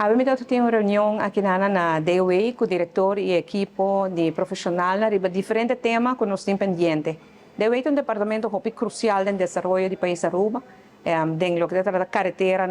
Abbiamo tenuto una riunione aqui na DOE com o diretor e equipo de profissional sobre diferentes temas que nos têm pendente. DOE é um departamento crucial no desenvolvimento do país Aruba, tem o que trata da carretera,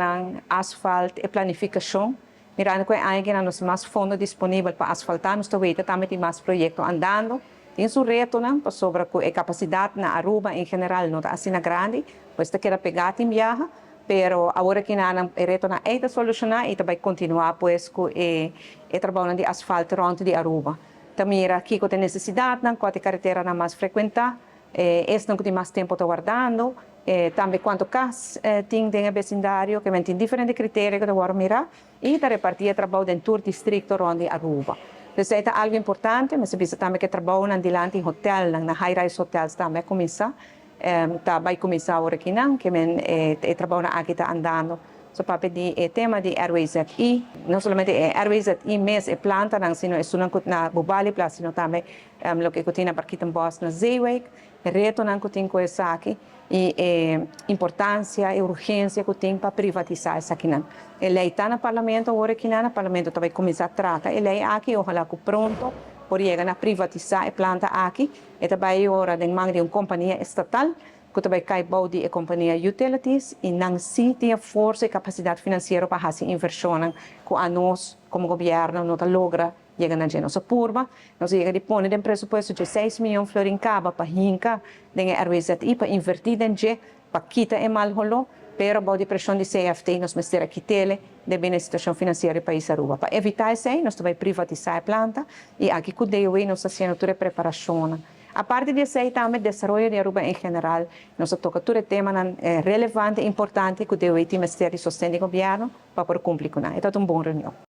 asfalto e planificação. Mirando que ainda nós mais fundos disponíveis para asfaltar, nós também temos mais projetos andando. Tem um reto sobre a capacidade na Aruba em geral, não está assim grande, pois está querendo pegar em viagem. Pero agora que nós reto na é solucionar e também continuar pues com o trabalho de asfalto rond de Aruba. Também aqui com a necessidade com a carretera na mais frequentar, não tem mais tempo tá guardando, também quanto cas tem no vecindário que tem diferentes critérios que agora mirar e da repartir o trabalho dentro do distrito rond de Aruba. Então é algo importante, mas precisa também que trabalho na dilante em hotel, na high-rise hotels também começar. Vai começar agora aqui não, que o trabalho aqui está andando. So para pedir o tema de RWZI, não somente RWZI, mas a planta, não, sino na Bubali Place, sino também o que tem na Barquita Boss, na Zeeweg, o reto não que tem com essa aqui, e a importância e urgência que tem para privatizar essa aqui não. A lei está no parlamento, agora aqui não, o parlamento vai começar a tratar, a lei aqui, ojalá que pronto, por chegar a privatizar a planta aqui, e também agora em mão de uma companhia estatal, que também cai de a companhia utilities, e não se tem força e capacidade financeira para fazer inversão que a nós, como governo, não logra chegar na nossa curva. Nós chegamos a dispor de um presupuesto de 6 milhões de florins para hincar em RWZI, para invertir em G, para quitar o mal rolo, pero a pressão de CFT, nós vamos ter aqui tele, de a situação financeira do país Aruba. Para evitar isso, nós vamos privatizar a planta, e aqui com o DOE nós estamos fazendo toda a preparação. A parte disso, também o desenvolvimento de Aruba em geral, nós tocamos todo o tema relevante e importante que o DOE tem Ministério de Sustento do Governo para cumprir com isso. É uma boa reunião.